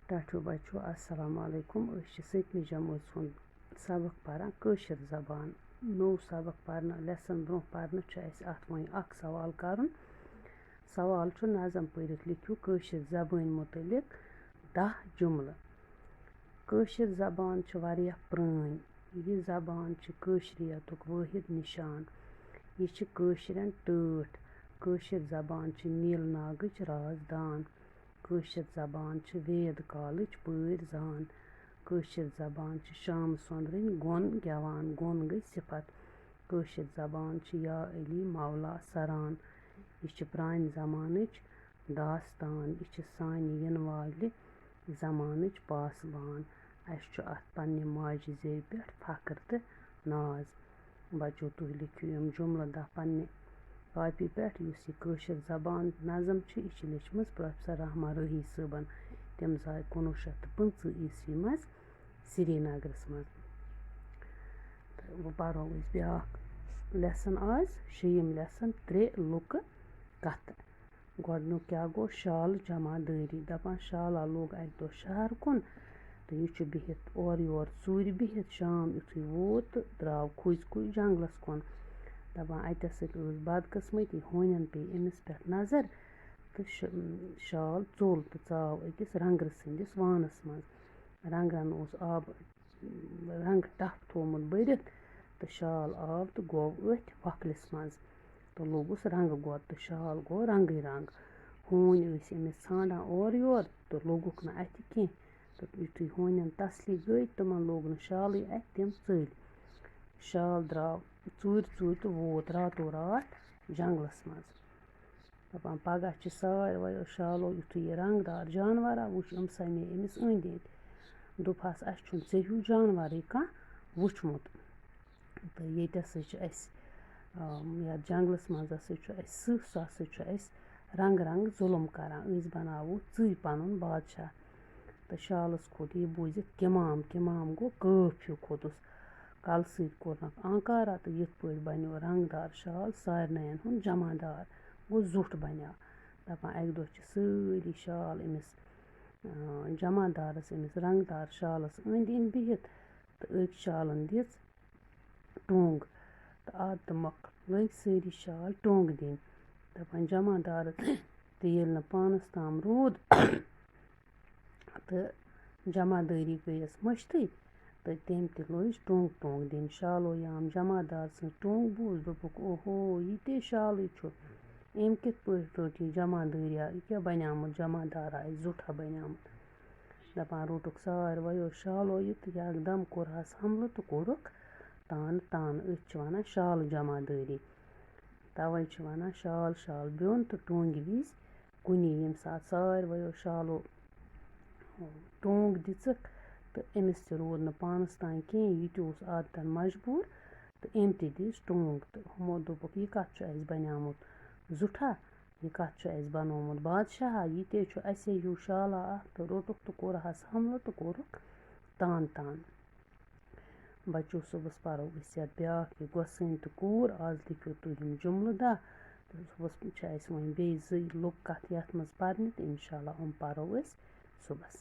ٹاٹھو بچو السلام علیکم أسۍ چھِ 7مہِ جمٲژ ہُنٛد سبق پران کٲشِر زبان نوٚو سبق پرنہٕ لیسن برونٛہہ پرنہٕ چھُ اَسہِ اَتھ وۄنۍ اکھ سوال کرُن سوال چھُ نظم پٔرِتھ لیکھِو کٲشِر زبٲنۍ مُتعلق 10 جملہٕ کٲشِر زبان چھِ واریاہ پرٛٲنۍ یہِ زبان چھِ کٲشرِیتُک وٲحد نِشان یہِ چھِ کٲشرٮ۪ن ٹٲٹھ کٲشِر زبان چھِ نیٖل ناگٕچ رازدان کٲشِر زبان چھِ وید کالٕچ پٲرۍ زان کٲشِر زبان چھِ شامہٕ سۄنٛدرٕنۍ گۄن گٮ۪وان گۄن گٔے صفت کٲشِر زبان چھِ یا علی مولا سران یہِ چھِ پرٛانہِ زمانٕچ داستان یہِ چھِ سانہِ یِنہٕ والہِ زمانٕچ پاسبان اَسہِ چھُ اَتھ پنٛنہِ ماجہِ زیٚوِ پٮ۪ٹھ فخر تہٕ ناز بچو تُہۍ لیکھِو یِم جملہٕ 10 پنٛنہِ کاپی پٮ۪ٹھ یُس یہِ کٲشِر زبان نظم چھِ یہِ چھِ لیچھمٕژ پروفیسر رحمان رٲہی صٲبن تِم زاے 1915 عیسوی منٛز سرینگرس منٛز تہٕ وۄنۍ پرو أسۍ بیٛاکھ لیسن آز 6یِم لیسن 3 لُکہٕ کتھٕ گۄڈنیُک کیٛاہ گوٚو شالہٕ جمع دٲری دپان شالا لوگ اکہِ دۄہ شہر کُن تہٕ یہِ چھُ بِہِتھ اورٕ یورٕ ژوٗرِ بِہِتھ شام یُتھُے ووت تہٕ درٛاو کھوٗژۍ جنگلس کُن دپان اَتٮ۪س سۭتۍ ٲس بدقٕسمتی ہونٮ۪ن پیٚیہِ أمِس پٮ۪ٹھ نظر تہٕ شال ژوٚل تہٕ ژاو أکِس رنٛگرٕ سٕنٛدِس وانس منٛز رنٛگرن اوس آبہٕ رنٛگہٕ ٹپھ تھومُت بٔرِتھ تہٕ شال آو تہٕ گوٚو أتھۍ وۄکھلِس منٛز تہٕ لوٚگُس رنٛگہٕ گۄد تہٕ شال گوٚو رنٛگٕے رنٛگ ہوٗنۍ ٲسۍ أمِس ژھانٛڈان اورٕ یور تہٕ لوٚگُکھ نہٕ اَتھِ کیٚنٛہہ تہٕ یُتھُے ہونٮ۪ن تسلی گٔے تِمن لوگ نہٕ شالٕے اَتھِ تِم ژٔلۍ شال درٛاو ژوٗرِ تہٕ ووت راتو رات جنگلس منٛز دپان پگاہ چھِ سارویو شالو یُتھُے یہِ رنٛگدار جانورا وٕچھ یِم سمے أمِس أنٛدۍ أنٛدۍ دوٚپہَس اَسہِ چھُنہٕ ژےٚ ہیوٗ جانورٕے کانٛہہ وٕچھمُت تہٕ ییٚتہِ ہسا چھُ اَسہِ یَتھ جنگلس منٛز ہسا چھُ اَسہِ سٕہہ سُہ ہسا چھُ اَسہِ رنٛگہٕ ظُلم کران أسۍ بناوو ژٕے پنُن بادشاہ تہٕ شالس کھوٚت یہِ بوٗزِتھ کِمام گوٚو کٲف ہیوٗ کھوٚتُس کلہٕ سۭتۍ کوٚرنکھ آنکارا تہٕ یِتھ پٲٹھۍ بنیو رنٛگدار شال سارنٕیَن ہُنٛد جمع دار گوٚو زُٹھ بنیو دپان اکہِ دۄہ چھِ سٲری شال أمِس جمع دارس أمِس رنٛگدار شالس أنٛدۍ أنٛدۍ بِہِتھ تہٕ أکۍ شالن دِژ ٹوٚنٛگ تہٕ اَدٕ تہٕ مۄکھ لٔگۍ سٲری شال ٹوٚنٛگ دِنۍ دپان جمع دارس تہٕ ییٚلہِ نہٕ پانس تام روٗد تہٕ جمع دٲری گٔیَس مٔشتٕے تہٕ تٔمۍ تہِ لٲج ٹوٚنٛگ دِنۍ شالو یام جمع دار سٕنٛز ٹوٚنٛگ بوٗز دوٚپُکھ اوہو یہِ تے شالٕے چھُ أمۍ کِتھ پٲٹھۍ رٔٹ یہِ جمع دٲریا یہِ کیٛاہ بنیومُت جمع دارا اَسہِ زُٹھا بنیومُت دپان روٚٹُکھ سارویو شالو یہِ تہٕ یکدم کوٚرہس حملہٕ تہٕ کوٚرُکھ تانہٕ أتھۍ چھِ ونان شالہٕ جمع دٲری تَوَے چھِ ونان شال بیوٚن تہٕ ٹوٚنٛگہِ وِزِ کُنی ییٚمہِ ساتہٕ سارویو شالو ٹوٚنٛگ دِژٕکھ تہٕ أمِس تہِ روٗد نہٕ پانس تام کِہیٖنۍ یہِ تہِ اوس عادتن مجبوٗر تہٕ أمۍ تہِ دِژ ٹوٚنٛگ تہٕ ہُمو دوٚپُکھ یہِ کتھ چھُ اَسہِ بنیومُت زُٹھا یہِ کتھ چھُ اَسہِ بنومُت بادشاہا یہِ تے چھُ اَسے ہیوٗ شالا اکھ تہٕ روٚٹُکھ تہٕ کوٚرہس حملہٕ تہٕ کوٚرُکھ تان بچو صُبحس پرو أسۍ یتھ بیٛاکھ یہِ گۄسٲنۍ تہٕ کوٗر آز لیکھِو تُہۍ یِم جملہٕ 10 تہٕ صُبحس چھِ اَسہِ وۄنۍ بیٚیہِ 2 لُکہٕ کتھٕ یتھ منٛز پرنہِ تہٕ انشاءاللہ یِم پرو أسۍ صُبحس